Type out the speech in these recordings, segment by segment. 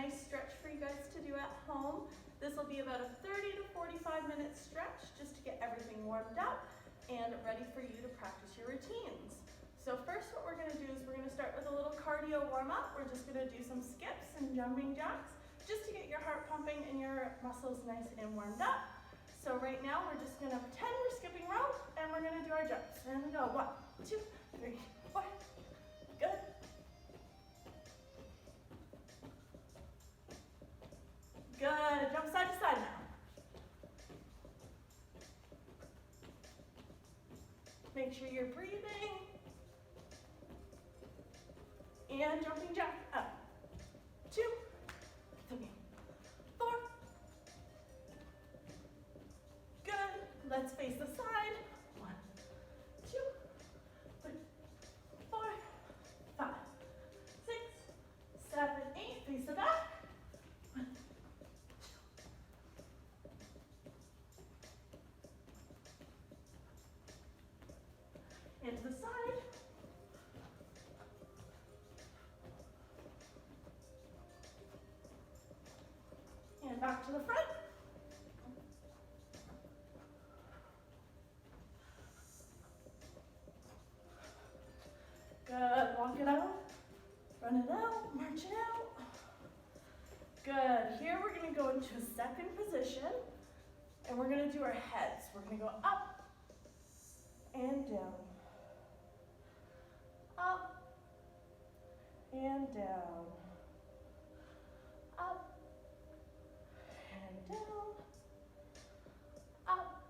nice stretch for you guys to do at home. This will be about a 30 to 45-minute stretch just to get everything warmed up and ready for you to practice your routines. So first what we're gonna do is we're gonna start with a little cardio warm-up. We're just gonna do some skips and jumping jacks just to get your heart pumping and your muscles nice and warmed up. So right now we're just gonna pretend we're skipping rope and we're gonna do our jumps. And we go 1, 2, 3, 4. Good. Good. Jump side to side now. Make sure you're breathing. And jumping jack up. 2, 3, 4. Good. Let's face the side. 1, 2, 3, 4, 5, 6, 7, 8. Face the back. 1, 2. Into the side. And back to the front. Good, walk it out, run it out, march it out. Good, here we're gonna go into a second position and we're gonna do our heads. We're gonna go up and down, up and down, up and down, up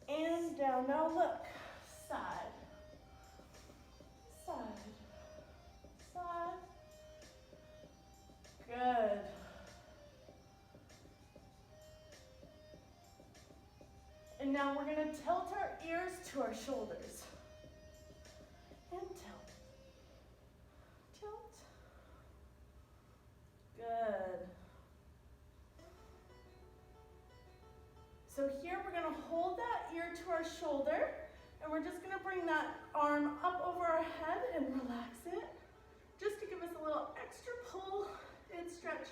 and down. Now look, side, side, side. Good. And now we're going to tilt our ears to our shoulders. And tilt. Tilt. Good. So here we're going to hold that ear to our shoulder and we're just going to bring that arm up over our head and relax it just to give us a little extra pull and stretch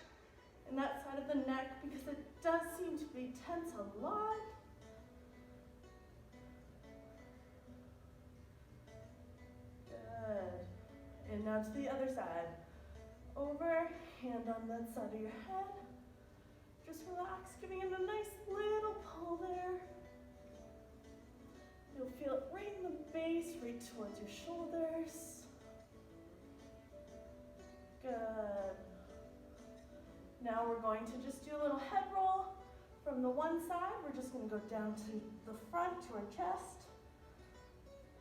in that side of the neck because it does seem to be tense a lot. Good. And now to the other side. Over, hand on that side of your head. Just relax, giving it a nice little pull there. You'll feel it right in the base, right towards your shoulders. Good. Now we're going to just do a little head roll from the one side. We're just going to go down to the front, to our chest.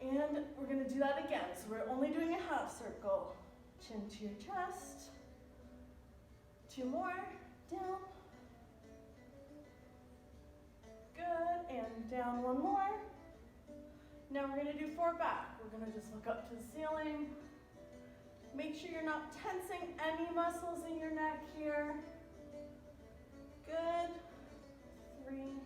And we're going to do that again. So we're only doing a half circle. Chin to your chest. 2 more. Down. Good. And down 1 more. Now we're going to do 4 back. We're going to just look up to the ceiling. Make sure you're not tensing any muscles in your neck here. Good. 3.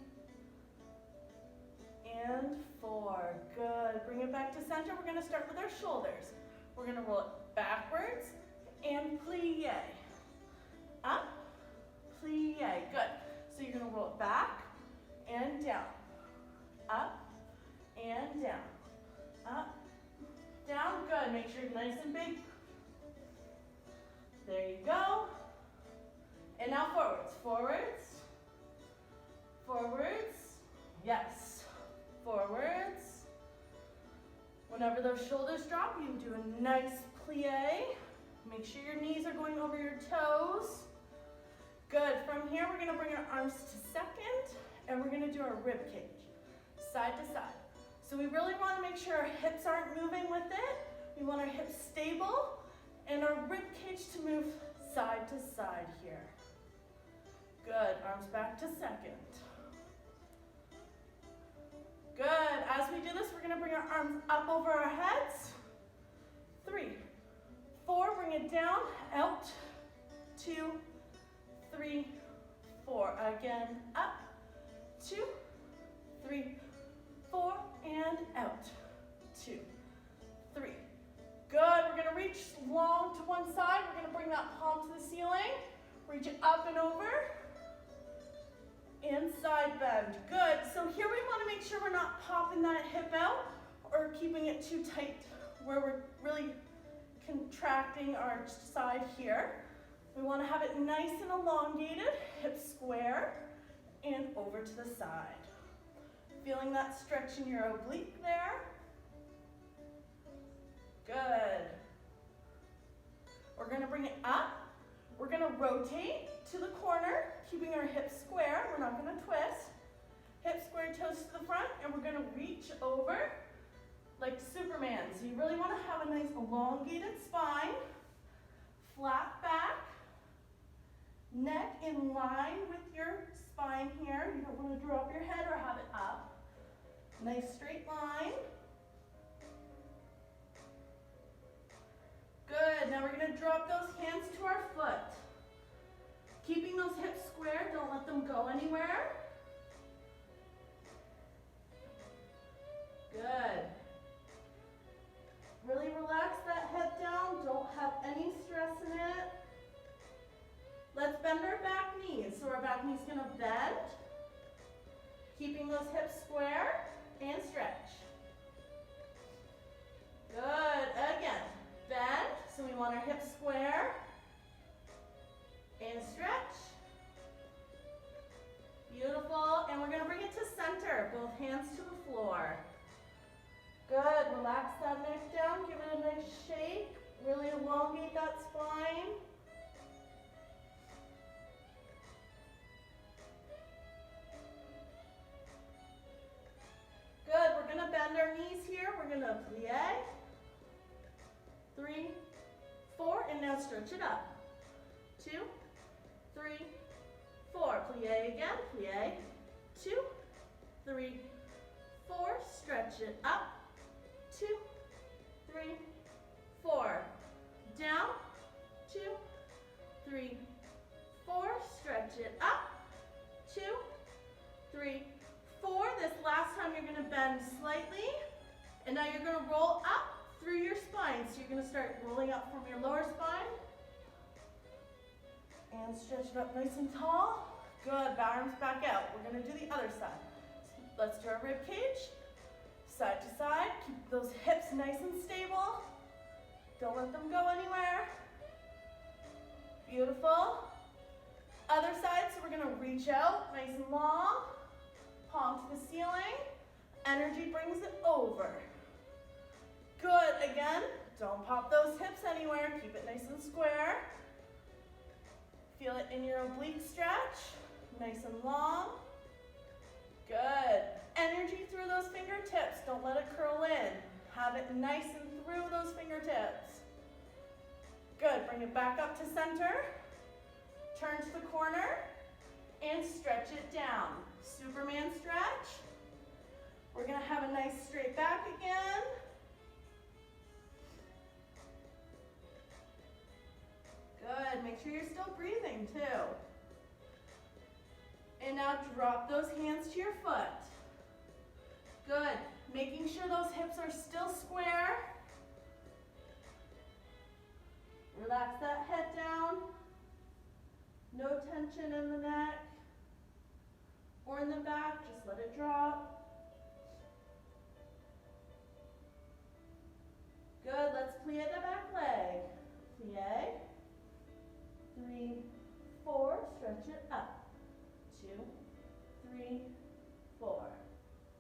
And 4. Good. Bring it back to center. We're going to start with our shoulders. We're going to roll it backwards and plie. Up, plie. Good. So you're going to roll it back and down. Up and down. Up, down. Good. Make sure you're nice and big. There you go. And now forwards. Forwards. Forwards. Yes. Forwards. Whenever those shoulders drop, you do a nice plie. Make sure your knees are going over your toes. Good. From here, we're going to bring our arms to second, and we're going to do our rib cage, side to side. So we really want to make sure our hips aren't moving with it. We want our hips stable and our rib cage to move side to side here. Good. Arms back to second. Good. As we do this, we're going to bring our arms up over our heads. 3, 4. Bring it down. Out. 2, 3, 4. Again. Up. 2, 3, 4. And out. 2, 3. Good, we're gonna reach long to one side. We're gonna bring that palm to the ceiling. Reach it up and over. And side bend, good. So here we wanna make sure we're not popping that hip out or keeping it too tight where we're really contracting our side here. We wanna have it nice and elongated, hips square, and over to the side. Feeling that stretch in your oblique there. Good. We're gonna bring it up. We're gonna rotate to the corner, keeping our hips square. We're not gonna twist. Hips square, toes to the front, and we're gonna reach over like Superman. So you really wanna have a nice elongated spine, flat back, neck in line with your spine here. You don't wanna drop your head or have it up. Nice straight line. Good, now we're gonna drop those hands to our foot. Keeping those hips square, don't let them go anywhere. Good. Really relax that head down, don't have any stress in it. Let's bend our back knees. So our back knee's gonna bend, keeping those hips square and stretch. Good, again, bend. So we want our hips square and stretch. Beautiful, and we're gonna bring it to center, both hands to the floor. Good, relax that neck down, give it a nice shake, really elongate that spine. Good, we're gonna bend our knees here, we're gonna plie. 3, 4, and now stretch it up. 2, 3, 4, plie again, plie. 2, 3, 4, stretch it up. 2, 3, 4, down. 2, 3, 4, stretch it up. 2, 3, 4. This last time you're gonna bend slightly, and now you're gonna roll up through your spine. So you're gonna start rolling up from your lower spine and stretch it up nice and tall. Good, arms back out. We're gonna do the other side. So let's do our rib cage, side to side. Keep those hips nice and stable. Don't let them go anywhere. Beautiful. Other side, so we're gonna reach out nice and long, palm to the ceiling. Energy brings it over. Good, again, don't pop those hips anywhere, keep it nice and square. Feel it in your oblique stretch, nice and long. Good, energy through those fingertips, don't let it curl in. Have it nice and through those fingertips. Good, bring it back up to center. Turn to the corner and stretch it down. Superman stretch. We're gonna have a nice straight back again. Good, make sure you're still breathing too. And now drop those hands to your foot. Good, making sure those hips are still square. Relax that head down. No tension in the neck or in the back, just let it drop. Good, let's plie the back leg. Plie. 3, 4, stretch it up. 2, 3, 4.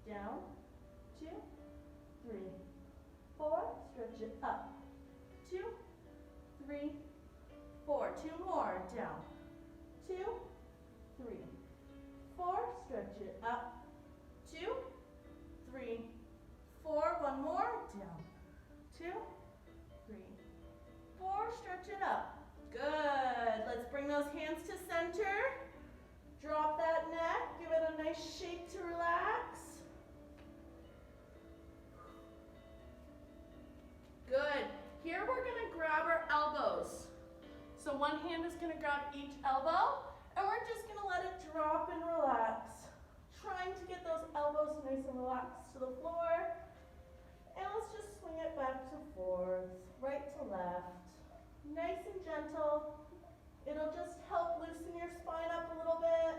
Down. 2, 3, 4, stretch it up. 2, 3, 4. 2 more. Down. 2, 3, 4. Stretch it up. 2, 3, 4. One more. Down. 2, 3, 4. Stretch it up. Good. Let's bring those hands to center. Drop that neck. Give it a nice shake to relax. Good. Here we're going to grab our elbows. So one hand is going to grab each elbow, and we're just going to let it drop and relax. Trying to get those elbows nice and relaxed to the floor. And let's just swing swing it back to forth, right to left. Nice and gentle. It'll just help loosen your spine up a little bit.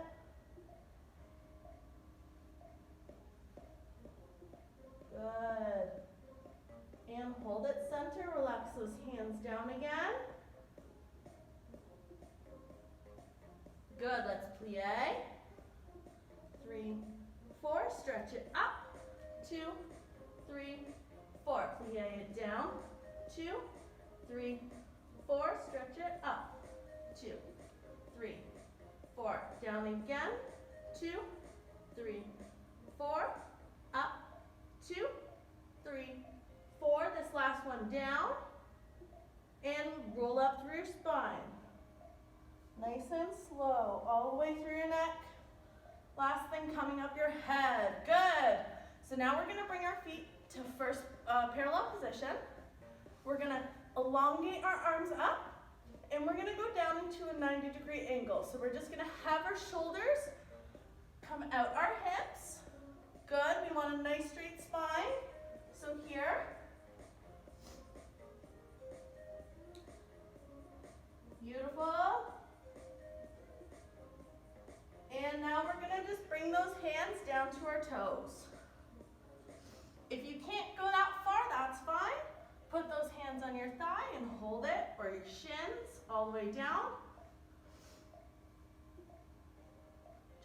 Good. And hold it center, relax those hands down again. Good, let's plie. 3, 4, stretch it up. 2, 3, 4, plie it down. 2, 3, 4, stretch it up. 2, 3, 4, down again. 2, 3, 4, up. 2, 3, 4, this last one down, and roll up through your spine. Nice and slow, all the way through your neck. Last thing, coming up your head. Good. So now we're gonna bring our feet to first parallel position. We're gonna elongate our arms up, and we're gonna go down into a 90-degree angle. So we're just gonna have our shoulders come out our hips. Good, we want a nice straight spine. So here. Beautiful. And now we're gonna just bring those hands down to our toes. If you can't go that far, that's fine. Put those hands on your thigh and hold it, or your shins, all the way down.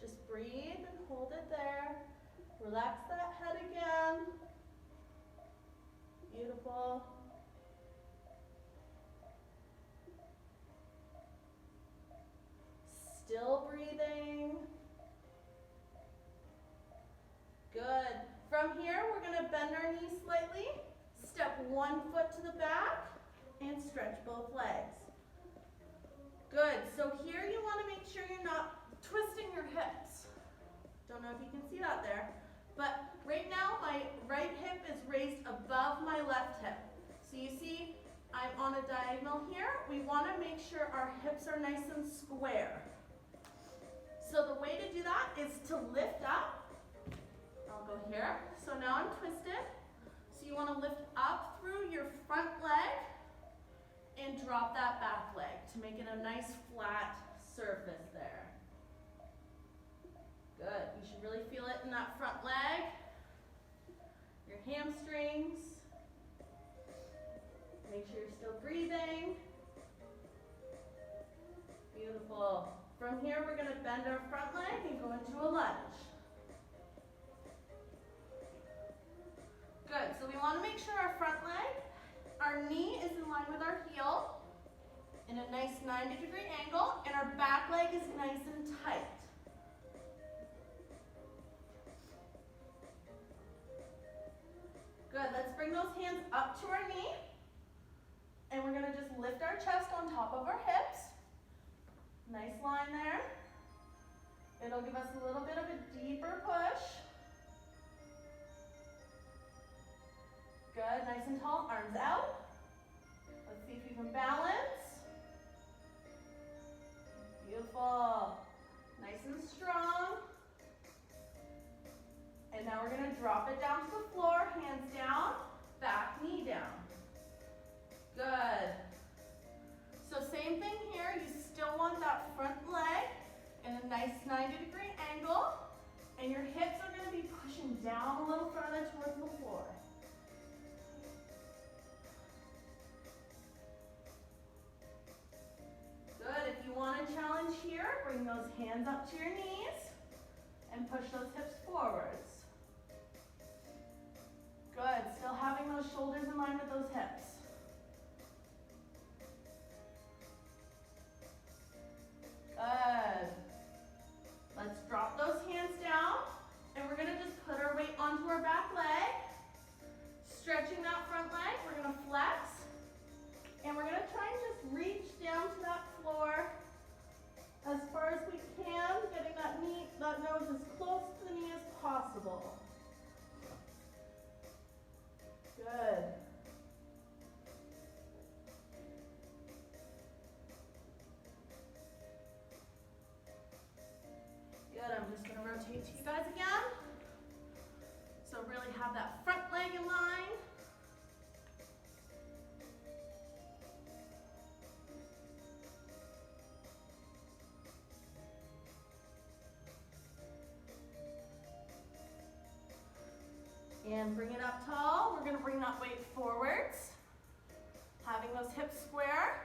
Just breathe and hold it there. Relax that head again. Beautiful. Still breathing. Good. From here, we're going to bend our knees slightly, step one foot to the back, and stretch both legs. Good. So here you want to make sure you're not twisting your hips. Don't know if you can see that there. But right now, my right hip is raised above my left hip. So you see, I'm on a diagonal here. We want to make sure our hips are nice and square. So the way to do that is to lift up. I'll go here. So now I'm twisted. So you want to lift up through your front leg and drop that back leg to make it a nice flat surface there. Good. You should really feel it in that front leg, your hamstrings. Make sure you're still breathing. Beautiful. From here, we're going to bend our front leg and go into a lunge. Good. So we want to make sure our front leg, our knee is in line with our heel in a nice 90-degree angle, and our back leg is nice and tight. Good, let's bring those hands up to our knee, and we're gonna just lift our chest on top of our hips. Nice line there. It'll give us a little bit of a deeper push. Good, nice and tall, arms out. Let's see if you can balance. Beautiful. Nice and strong. And now we're going to drop it down to the floor, hands down, back knee down. Good. So same thing here, you still want that front leg in a nice 90-degree angle, and your hips are going to be pushing down a little further towards the floor. Good, if you want a challenge here, bring those hands up to your knees and push those hips forwards. Good, still having those shoulders in line with those hips. Good. Let's drop those hands down, and we're gonna just put our weight onto our back leg. Stretching that front leg, we're gonna flex, and we're gonna try and just reach down to that floor as far as we can, getting that knee, that nose as close to the knee as possible. Good. Good, I'm just gonna rotate to you guys again. So really have that front leg in line. Again, bring it up tall. We're gonna bring that weight forwards. Having those hips square.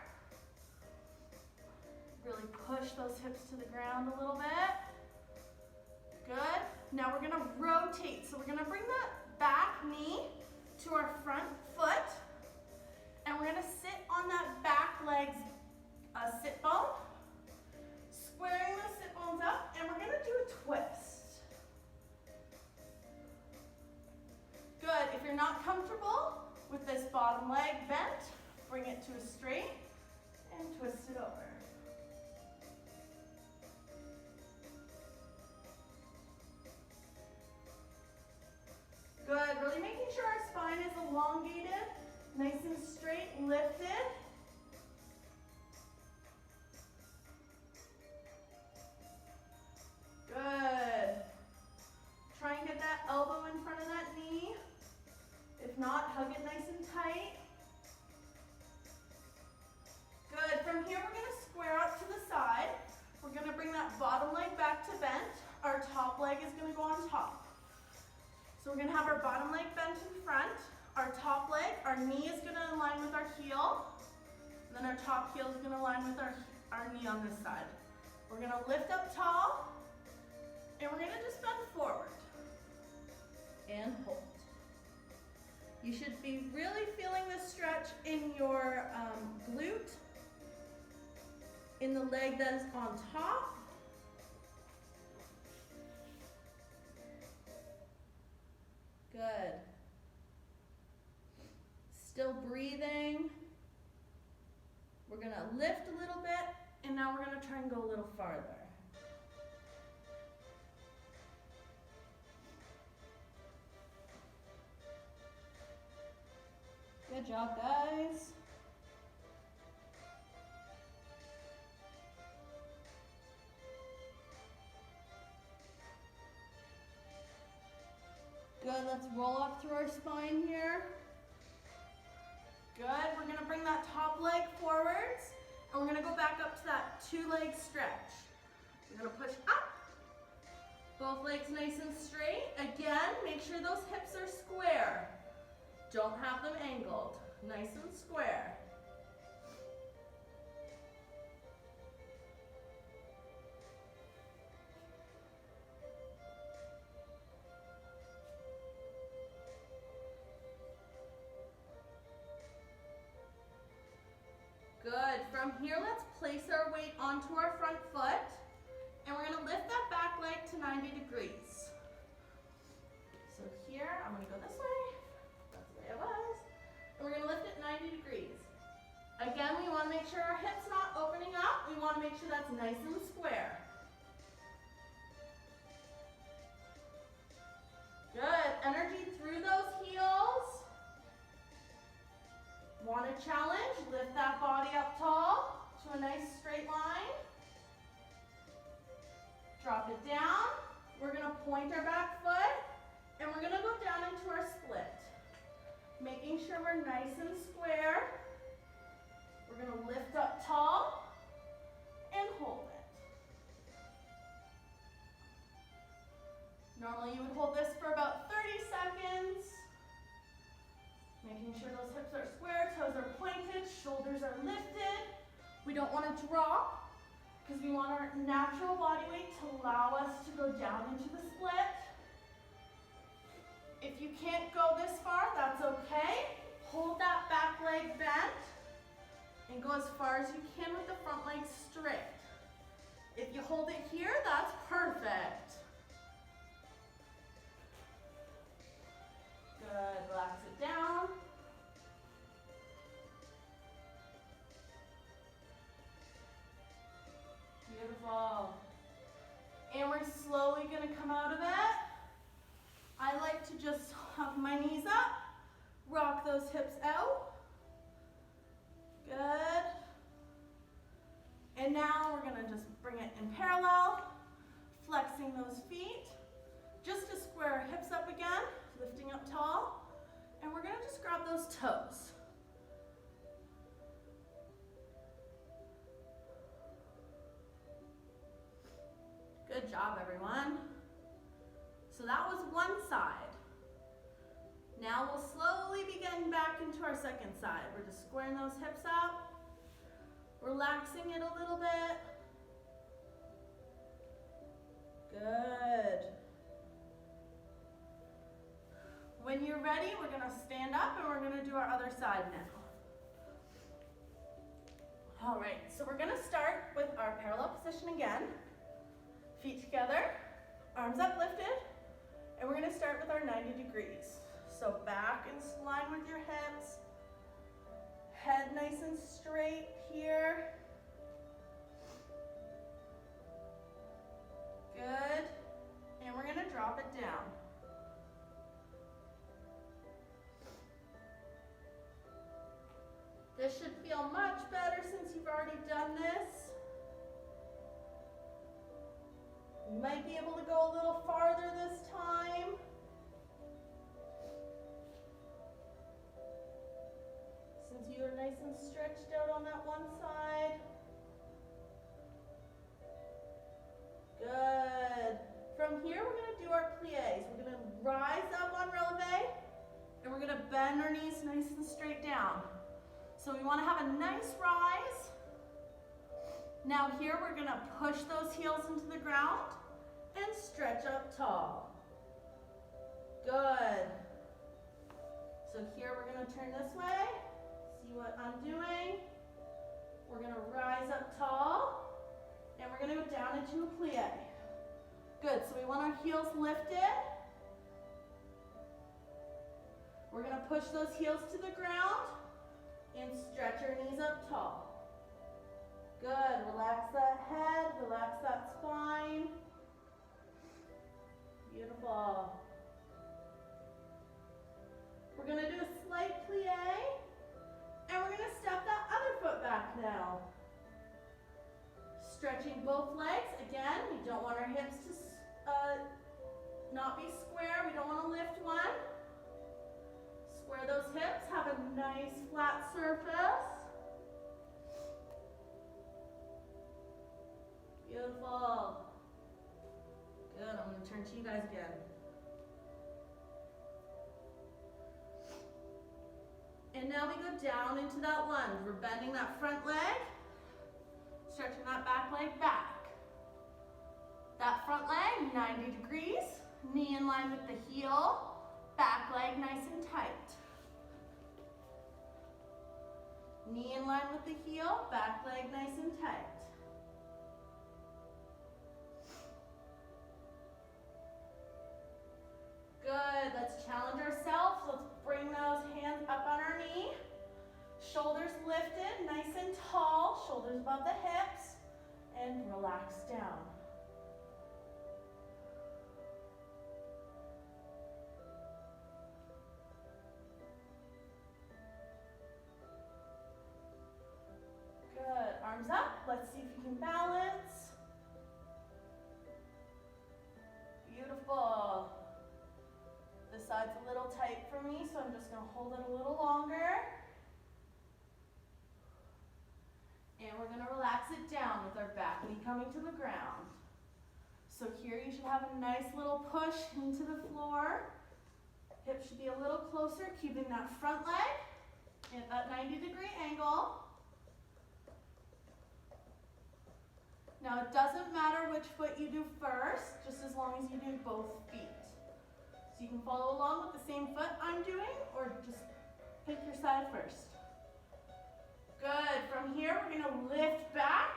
Really push those hips to the ground a little bit. Good. Now we're gonna rotate. So we're gonna bring that back knee to our front foot. And we're gonna sit on that back leg's sit bone. Squaring the sit bones up, and we're gonna do a twist. Good. If you're not comfortable with this bottom leg bent, bring it to a straight and twist it over. Good. Really making sure our spine is elongated, nice and straight, lifted. Good. Try and get that elbow in front of that knee. If not, hug it nice and tight. Good. From here, we're going to square up to the side. We're going to bring that bottom leg back to bent. Our top leg is going to go on top. So we're going to have our bottom leg bent in front. Our top leg, our knee is going to align with our heel. And then our top heel is going to align with our knee on this side. We're going to lift up tall. And we're going to just bend forward. And hold. You should be really feeling this stretch in your glute, in the leg that is on top. Good. Still breathing. We're going to lift a little bit, and now we're going to try and go a little farther. Good job, guys. Good, let's roll up through our spine here. Good, we're gonna bring that top leg forwards, and we're gonna go back up to that two-leg stretch. We're gonna push up, both legs nice and straight. Again, make sure those hips are square. Don't have them angled, nice and square. Good, from here let's place our weight onto our front foot, and we're gonna lift that back leg to 90 degrees. So here, I'm gonna go this way. That's the way I was. And we're going to lift it 90 degrees. Again, we want to make sure our hips not opening up. We want to make sure that's nice and square. Good. Energy through those heels. Want a challenge? Lift that body up tall to a nice straight line. Drop it down. We're going to point our back foot, and we're going to go down into our split. Making sure we're nice and square. We're going to lift up tall and hold it. Normally you would hold this for about 30 seconds. Making sure those hips are square, toes are pointed, shoulders are lifted. We don't want to drop because we want our natural body weight to allow us to go down into the split. If you can't go this far, that's okay. Hold that back leg bent and go as far as you can with the front leg straight. If you hold it here, that's perfect. Good, relax it down. Beautiful. And we're slowly gonna come out of it. I like to just hug my knees up, rock those hips out. Good. And now we're gonna just bring it in parallel, flexing those feet, just to square our hips up again, lifting up tall, and we're gonna just grab those toes. Good job, everyone. So that was one side. Now we'll slowly be getting back into our second side. We're just squaring those hips up, relaxing it a little bit. Good. When you're ready, we're gonna stand up and we're gonna do our other side now. All right, so we're gonna start with our parallel position again. Feet together, arms uplifted, and we're gonna start with our 90 degrees. So back in line with your hips, head nice and straight here. Good, and we're gonna drop it down. This should feel much better since you've already done this. You might be able to go a little farther this time. Since you are nice and stretched out on that one side. Good. From here, we're going to do our pliés. We're going to rise up on releve, and we're going to bend our knees nice and straight down. So we want to have a nice rise. Now here, we're going to push those heels into the ground and stretch up tall. Good. So here, we're going to turn this way. See what I'm doing? We're going to rise up tall, and we're going to go down into a plie. Good, so we want our heels lifted. We're going to push those heels to the ground and stretch our knees up tall. Good, relax that head, relax that spine. Beautiful. We're going to do a slight plie. And we're going to step that other foot back now. Stretching both legs. Again, we don't want our hips to not be square. We don't want to lift one. Square those hips. Have a nice flat surface. Beautiful. Good. I'm going to turn to you guys again. And now we go down into that lunge. We're bending that front leg, stretching that back leg back. That front leg, 90 degrees, knee in line with the heel, back leg nice and tight. Knee in line with the heel, back leg nice and tight. Good, let's challenge ourselves. Let's bring those hands up on our knee. Shoulders lifted, nice and tall, shoulders above the hips, and relax down. Good, arms up. Let's see if you can balance. Beautiful. This side's a little tight for me, so I'm just going to hold it a little longer. And we're going to relax it down with our back knee coming to the ground. So here you should have a nice little push into the floor. Hips should be a little closer, keeping that front leg at that 90-degree angle. Now it doesn't matter which foot you do first, just as long as you do both feet. So you can follow along with the same foot I'm doing, or just pick your side first. Good, from here we're gonna lift back,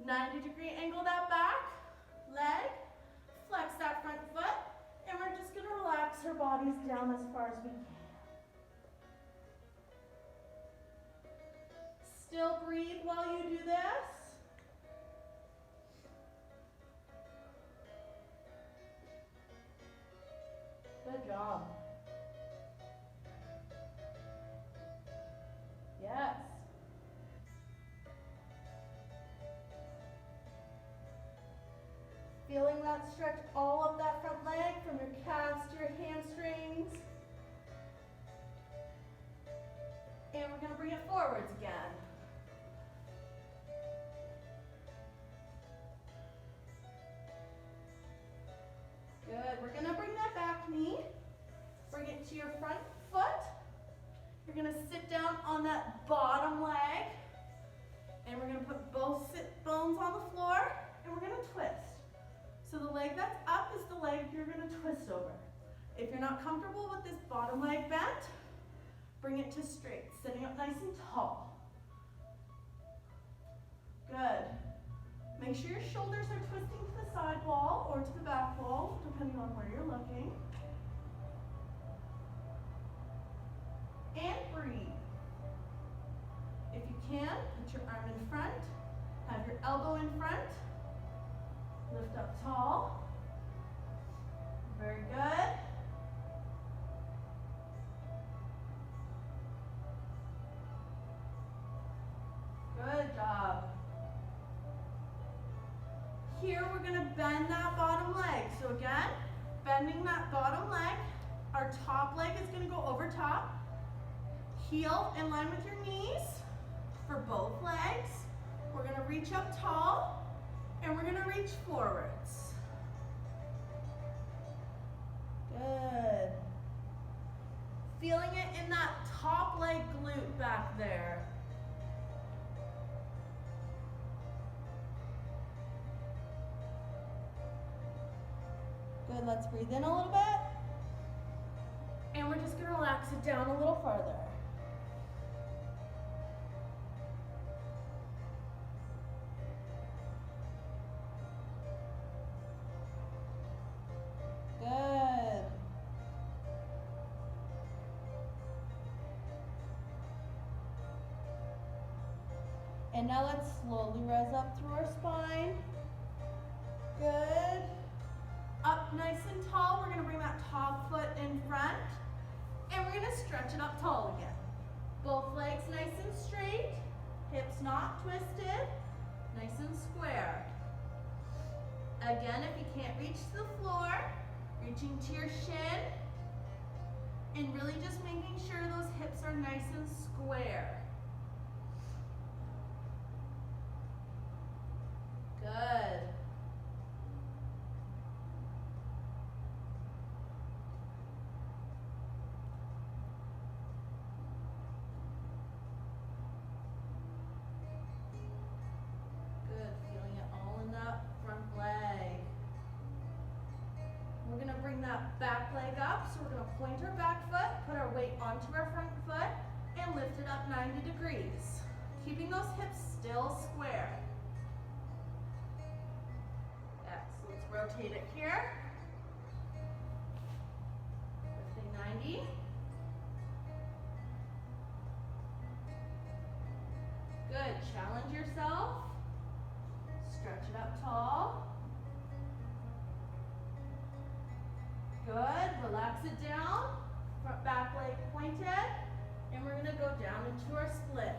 90-degree angle that back leg, flex that front foot, and we're just gonna relax our bodies down as far as we can. Still breathe while you do this. Good job. Yes. Feeling that stretch all up that front leg from your calves to your hamstrings. And we're going to bring it forwards again. Good. We're going to bring that back knee. Bring it to on that bottom leg. And we're gonna put both sit bones on the floor and we're gonna twist. So the leg that's up is the leg you're gonna twist over. If you're not comfortable with this bottom leg bent, bring it to straight, sitting up nice and tall. Good. Make sure your shoulders are twisting to the side wall or to the back wall, depending on where you're looking. And breathe. If you can, put your arm in front, have your elbow in front, lift up tall. Very good. Good job. Here we're going to bend that bottom leg. So again, bending that bottom leg, our top leg is going to go over top. Heel in line with your knees for both legs. We're going to reach up tall and we're going to reach forwards. Good. Feeling it in that top leg glute back there. Good, let's breathe in a little bit. And we're just gonna relax it down a little farther. Good. And now let's slowly rise up through our spine. Good. Up nice and tall, we're gonna bring that top foot in front and we're gonna stretch it up tall again. Both legs nice and straight, hips not twisted, nice and square. Again, if you can't reach the floor, reaching to your shin and really just making sure those hips are nice and square. Good. Back leg up, so we're going to point our back foot, put our weight onto our front foot, and lift it up 90 degrees. Keeping those hips still square. Excellent. Let's rotate it here. Lifting 90. Good. Challenge yourself. Stretch it up tall. Good, relax it down, front back leg pointed, and we're gonna go down into our split.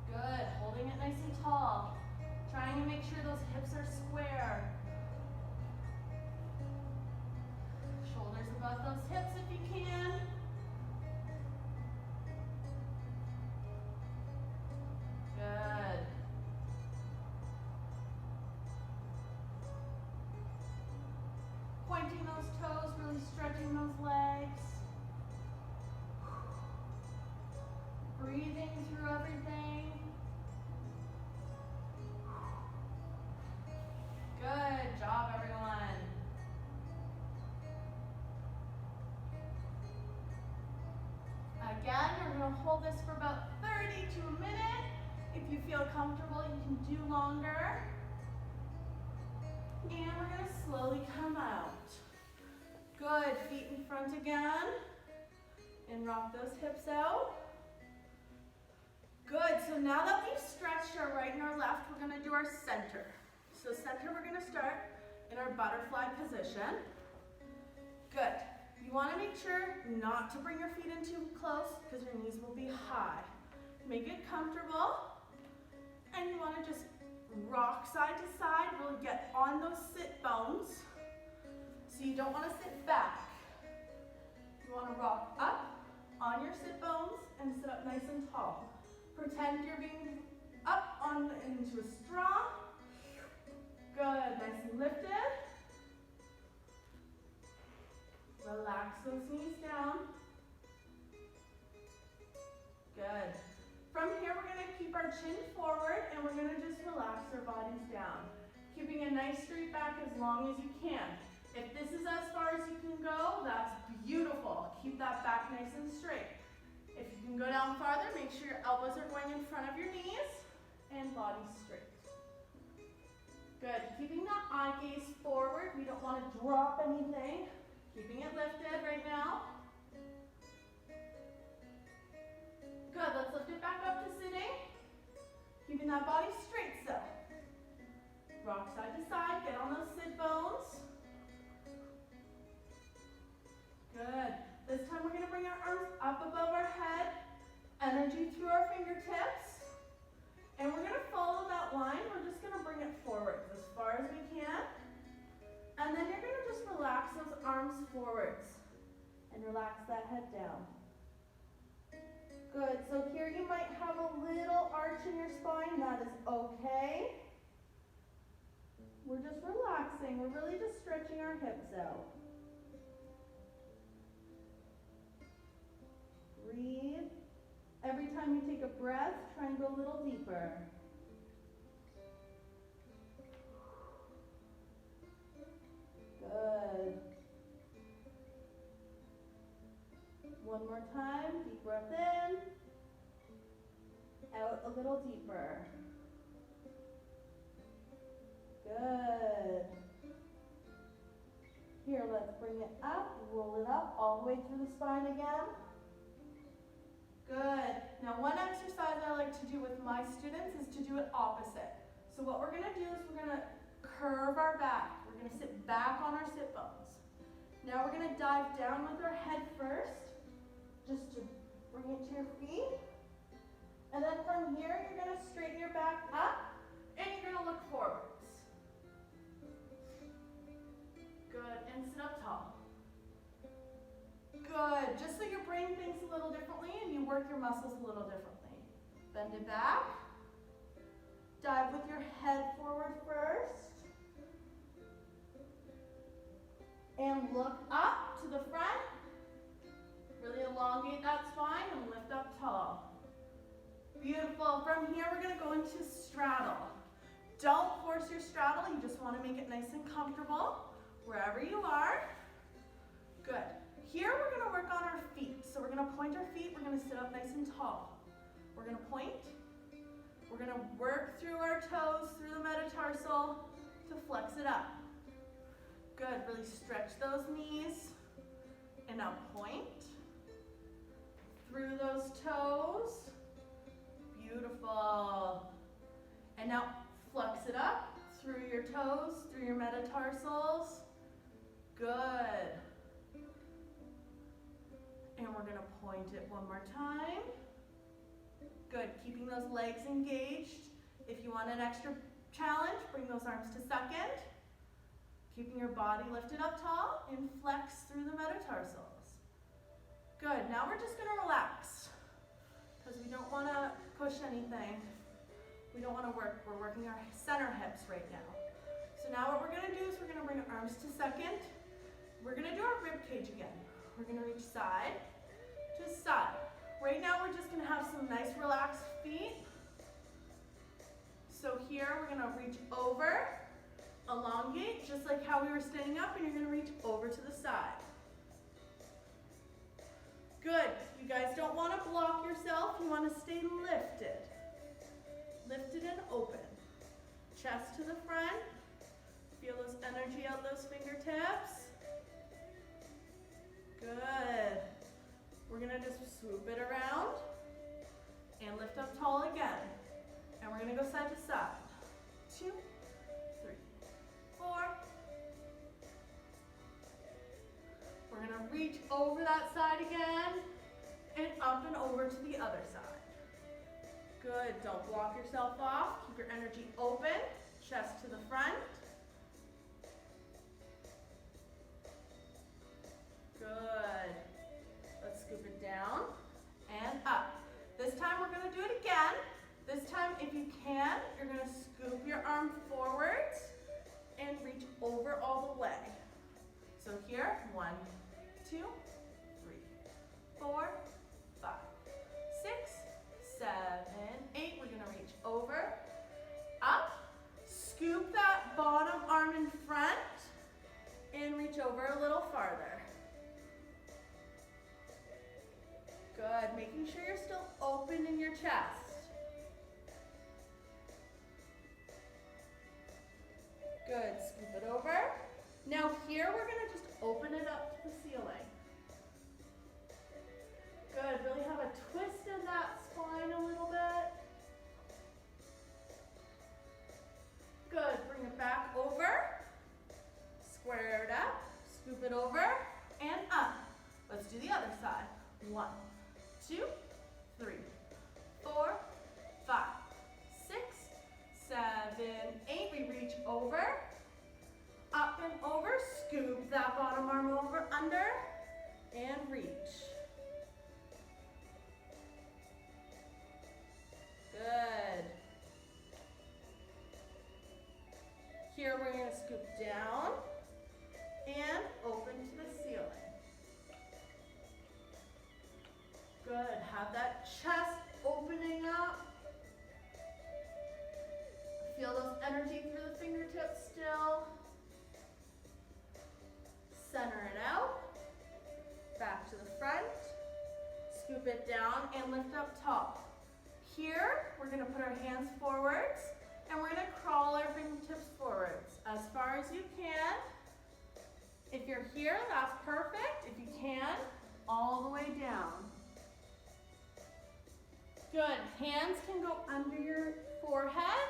Good, holding it nice and tall, trying to make sure those hips are square. Shoulders above those hips if you can. Good. Pointing those toes, really stretching those legs. Breathing through everything. Good job, everyone. Again, we're going to hold this for about 30 to a minute. If you feel comfortable, you can do longer. And we're going to slowly come out. Good, feet in front again. And rock those hips out. Good, so now that we've stretched our right and our left, we're going to do our center. So center, we're going to start in our butterfly position. Good. You want to make sure not to bring your feet in too close because your knees will be high. Make it comfortable. And you want to just rock side to side, really get on those sit bones. So you don't want to sit back. You want to rock up on your sit bones and sit up nice and tall. Pretend you're being up on into a straw. Good, nice and lifted. Relax those knees down. chin forward, and we're gonna just relax our bodies down. Keeping a nice straight back as long as you can. If this is as far as you can go, that's beautiful. Keep that back nice and straight. If you can go down farther, make sure your elbows are going in front of your knees and body straight. Good, keeping that eye gaze forward. We don't want to drop anything. Keeping it lifted right now. Good, let's lift it back up to sitting. Keeping that body straight still. Rock side to side, get on those sit bones. Good. This time we're gonna bring our arms up above our head, energy through our fingertips, and we're gonna follow that line. We're just gonna bring it forward as far as we can, and then you're gonna just relax those arms forwards and relax that head down. Good, so here you might have a little arch in your spine. That is okay. We're just relaxing. We're really just stretching our hips out. Breathe. Every time you take a breath, try and go a little deeper. Good. One more time, deep breath in. Out a little deeper. Good. Here, let's bring it up, roll it up all the way through the spine again. Good. Now one exercise I like to do with my students is to do it opposite. So what we're gonna do is we're gonna curve our back. We're gonna sit back on our sit bones. Now we're gonna dive down with our head first, just to bring it to your feet. And then from here, you're gonna straighten your back up and you're gonna look forwards. Good, and sit up tall. Good, just so your brain thinks a little differently and you work your muscles a little differently. Bend it back. Dive with your head forward first. And look up to the front. Really elongate that spine and lift up tall. Beautiful. From here, we're gonna go into straddle. Don't force your straddle, you just wanna make it nice and comfortable wherever you are. Good. Here we're gonna work on our feet. So we're gonna point our feet, we're gonna sit up nice and tall. We're gonna point. We're gonna work through our toes, through the metatarsal to flex it up. Good, really stretch those knees. And now point through those toes. Beautiful. And now flex it up through your toes, through your metatarsals. Good. And we're gonna point it one more time. Good, keeping those legs engaged. If you want an extra challenge, bring those arms to second. Keeping your body lifted up tall and flex through the metatarsals. Good, now we're just gonna relax because we don't wanna push anything. We don't wanna work, we're working our center hips right now. So now what we're gonna do is we're gonna bring our arms to second. We're gonna do our rib cage again. We're gonna reach side to side. Right now we're just gonna have some nice relaxed feet. So here we're gonna reach over, elongate, just like how we were standing up, and you're gonna reach over to the side. Good, you guys don't wanna block yourself, you wanna stay lifted. Lifted and open. Chest to the front. Feel those energy out those fingertips. Good. We're gonna just swoop it around and lift up tall again. And we're gonna go side to side. 2, 3, 4. We're gonna reach over that side again and up and over to the other side. Good, don't block yourself off. Keep your energy open, chest to the front. Good. Let's scoop it down and up. This time we're gonna do it again. This time, if you can, you're gonna scoop your arm forwards and reach over all the way. So here, 1, 2, 3, 4, 5, 6, 7, 8. We're gonna reach chest. Good, scoop it over. Now here we're gonna just open it up to the ceiling. Good, really have a twist in that spine a little bit. Good, bring it back over. Square it up, scoop it over, and up. Let's do the other side. 1, 2, 3, 4, 5, 6, 7, 8. We reach over, up and over, scoop that bottom arm over, under, and reach. Good. Here we're going to scoop down and open to the ceiling. Good, have that chest opening up. Feel those energy through the fingertips still. Center it out. Back to the front. Scoop it down and lift up top. Here, we're gonna put our hands forwards and we're gonna crawl our fingertips forwards as far as you can. If you're here, that's perfect. If you can, all the way down. Good, hands can go under your forehead,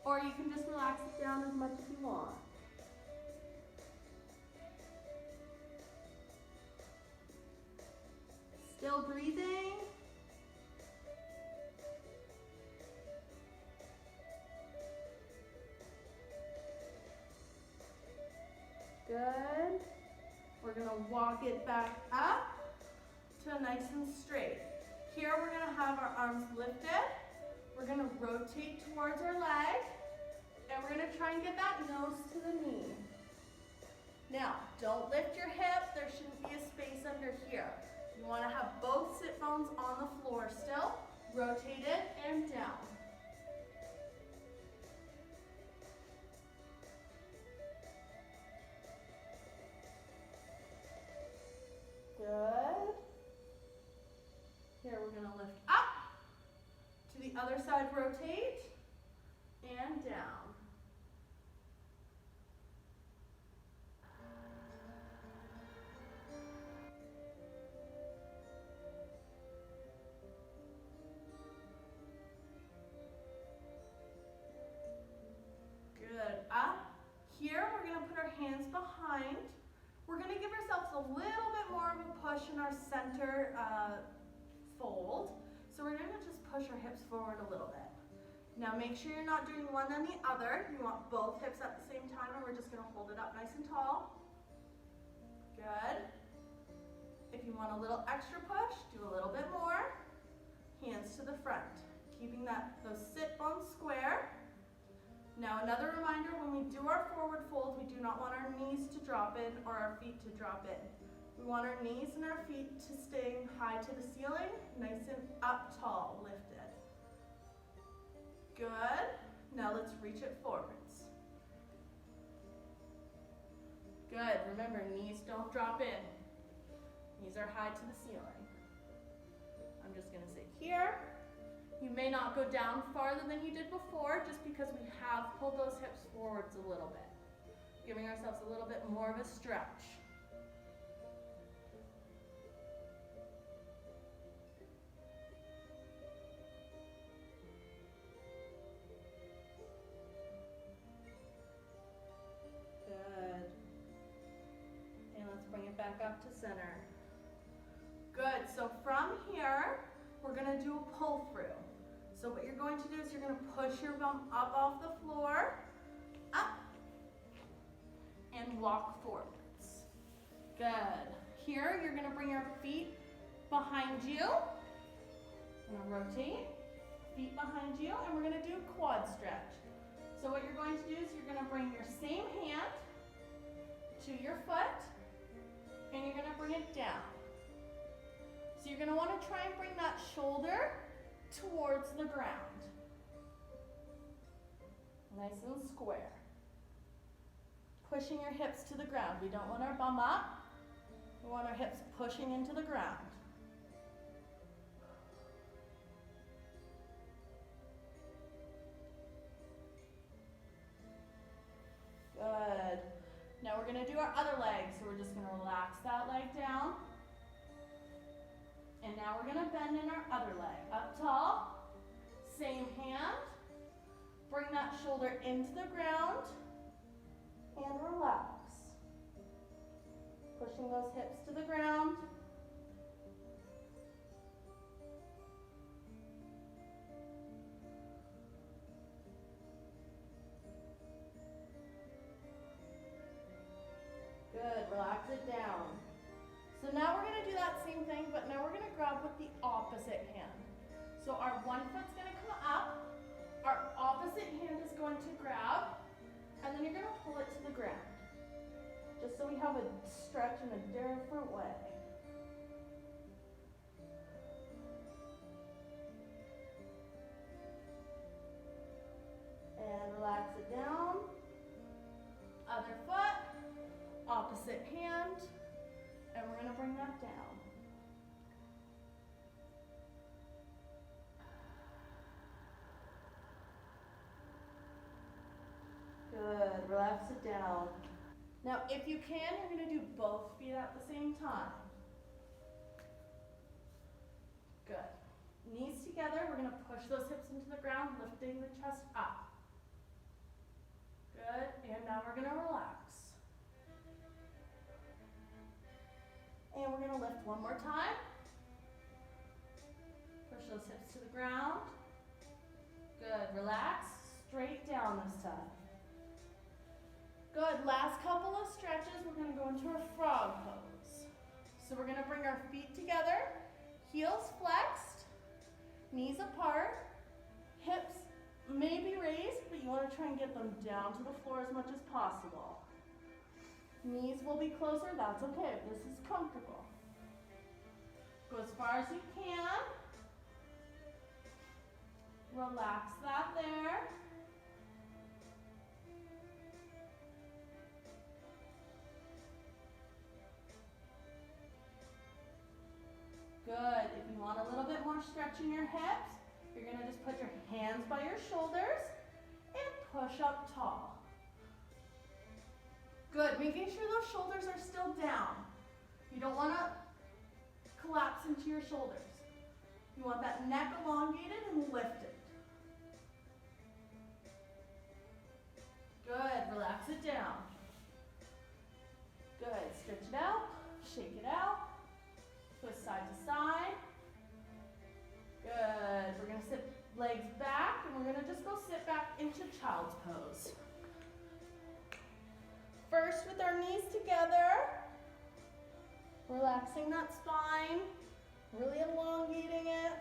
or you can just relax it down as much as you want. Still breathing. Good. We're gonna walk it back up to nice and straight. Here we're gonna have our arms lifted. We're gonna rotate towards our leg, and we're gonna try and get that nose to the knee. Now, don't lift your hip. There shouldn't be a space under here. You wanna have both sit bones on the floor still. Rotate it and down. Good. Here we're gonna lift up, to the other side rotate, and down. Good, up. Here we're gonna put our hands behind. We're gonna give ourselves a little bit more of a push in our center fold. So we're gonna just push our hips forward a little bit. Now make sure you're not doing one on the other. You want both hips at the same time, and we're just gonna hold it up nice and tall. Good. If you want a little extra push, do a little bit more. Hands to the front, keeping those sit bones square. Now another reminder, when we do our forward fold, we do not want our knees to drop in or our feet to drop in. We want our knees and our feet to stay high to the ceiling, nice and up tall, lifted. Good. Now let's reach it forwards. Good. Remember, knees don't drop in. Knees are high to the ceiling. I'm just going to say here. You may not go down farther than you did before, just because we have pulled those hips forwards a little bit, giving ourselves a little bit more of a stretch. Good. And let's bring it back up to center. Good. So from here, we're going to do a pull through. So what you're going to do is you're going to push your bum up off the floor, up, and walk forwards. Good. Here, you're going to bring your feet behind you. I'm going to rotate, feet behind you, and we're going to do a quad stretch. So what you're going to do is you're going to bring your same hand to your foot, and you're going to bring it down. So you're going to want to try and bring that shoulder towards the ground. Nice and square. Pushing your hips to the ground. We don't want our bum up. We want our hips pushing into the ground. do our other leg, so we're just gonna relax that leg down. And now we're gonna bend in our other leg. Up tall, same hand. Bring that shoulder into the ground and relax. Pushing those hips to the ground. Good, relax it down. So now we're gonna do that same thing, but now we're gonna grab with the opposite hand. So our one foot's gonna come up, our opposite hand is going to grab, and then you're gonna pull it to the ground. Just so we have a stretch in a different way. And relax it down. Other foot, opposite hand, and we're gonna bring that down. Good, relax it down. Now, if you can, you're gonna do both feet at the same time. Good. Knees together, we're gonna push those hips into the ground, lifting the chest up. Good, and now we're gonna relax. And we're gonna lift one more time. Push those hips to the ground. Good, relax, straight down this time. Good, last couple of stretches, we're gonna go into our frog pose. So we're gonna bring our feet together, heels flexed, knees apart, hips may be raised, but you wanna try and get them down to the floor as much as possible. Knees will be closer, that's okay if this is comfortable. Go as far as you can. Relax that there. Good. If you want a little bit more stretch in your hips, you're going to just put your hands by your shoulders and push up tall. Good. Making sure those shoulders are still down. You don't want to collapse into your shoulders. You want that neck elongated and lifted. Good. Relax it down. Good. Stretch it out. Shake it out. Twist side to side. Good. We're going to sit legs back, and we're going to just go sit back into child's pose. First with our knees together. Relaxing that spine. Really elongating it.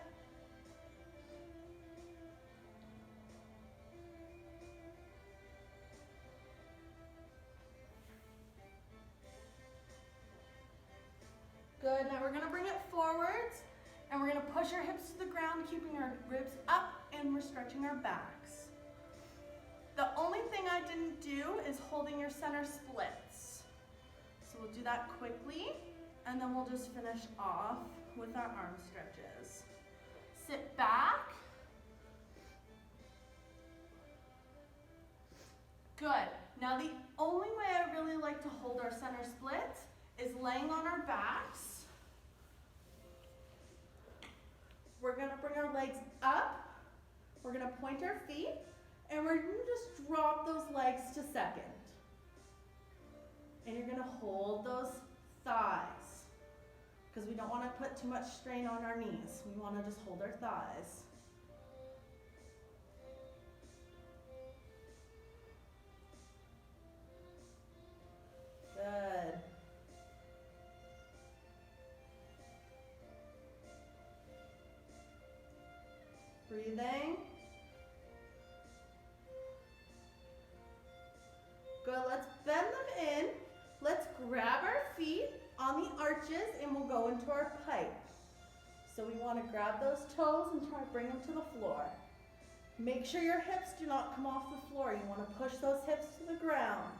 Good, now we're gonna bring it forwards and we're gonna push our hips to the ground, keeping our ribs up, and we're stretching our backs. The only thing I didn't do is holding your center splits. So we'll do that quickly and then we'll just finish off with our arm stretches. Sit back. Good. Now the only way I really like to hold our center splits is laying on our backs. We're gonna bring our legs up. We're gonna point our feet, and we're gonna just drop those legs to second. And you're gonna hold those thighs, because we don't wanna put too much strain on our knees. We wanna just hold our thighs. Good. Breathing. Good, let's bend them in. Let's grab our feet on the arches and we'll go into our pike. So we want to grab those toes and try to bring them to the floor. Make sure your hips do not come off the floor. You want to push those hips to the ground.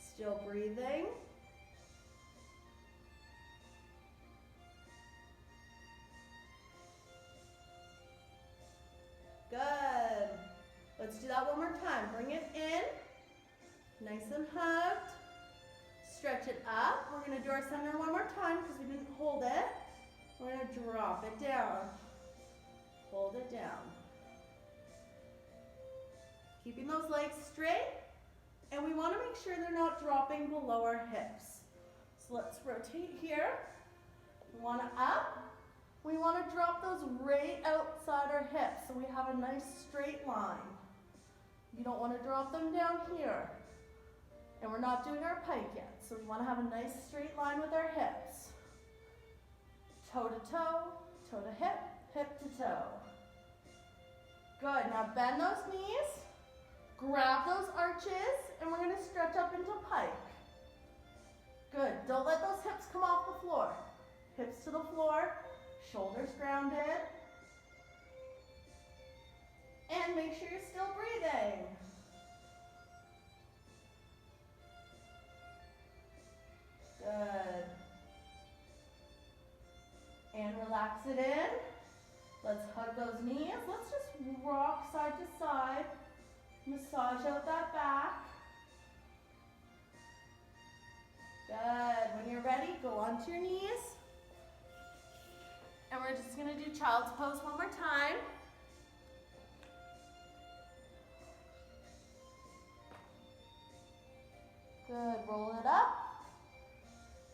Still breathing. Good. Let's do that one more time. Bring it in. stretch it up. We're gonna do our center one more time because we didn't hold it. We're gonna drop it down. Hold it down. Keeping those legs straight, and we wanna make sure they're not dropping below our hips. So let's rotate here. We wanna up. We wanna drop those right outside our hips so we have a nice straight line. You don't wanna drop them down here. And we're not doing our pike yet, so we wanna have a nice straight line with our hips. Toe to toe, toe to hip, hip to toe. Good, now bend those knees, grab those arches, and we're gonna stretch up into pike. Good, don't let those hips come off the floor. Hips to the floor, shoulders grounded. And make sure you're still breathing. Good. And relax it in. Let's hug those knees. Let's just rock side to side. Massage out that back. Good. When you're ready, go onto your knees. And we're just gonna do child's pose one more time. Good, roll it up.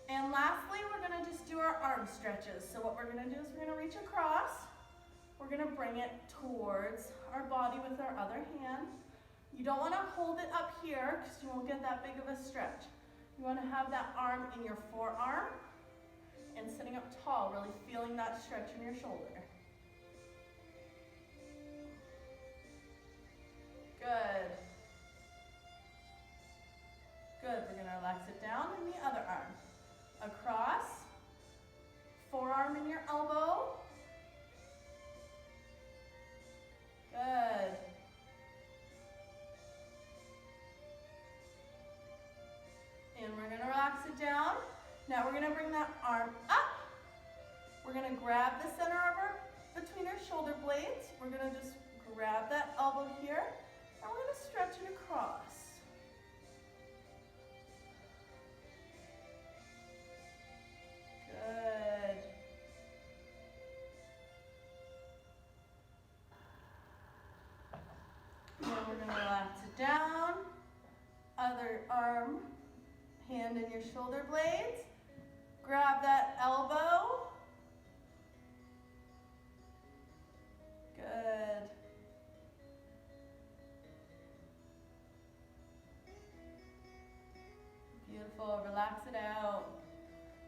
And lastly, we're gonna just do our arm stretches. So what we're gonna do is we're gonna reach across. We're gonna bring it towards our body with our other hand. You don't wanna hold it up here because you won't get that big of a stretch. You wanna have that arm in your forearm and sitting up tall, really feeling that stretch in your shoulder. Good. Good, we're gonna relax it down in the other arm. Across, forearm in your elbow. Good. And we're gonna relax it down. Now we're gonna bring that arm up. We're gonna grab the center of between our shoulder blades. We're gonna just grab that elbow here, and we're gonna stretch it across. Good. Then we're gonna relax it down. Other arm, hand in your shoulder blades. Grab that elbow. Good. Beautiful, relax it out.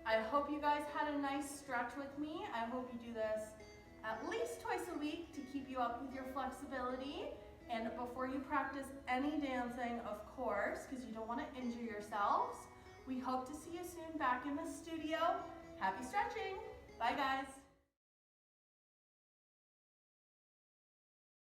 I hope you guys had a nice stretch with me. I hope you do this at least twice a week to keep you up with your flexibility. And before you practice any dancing, of course, because you don't want to injure yourselves. We hope to see you soon back in the studio. Happy stretching. Bye, guys.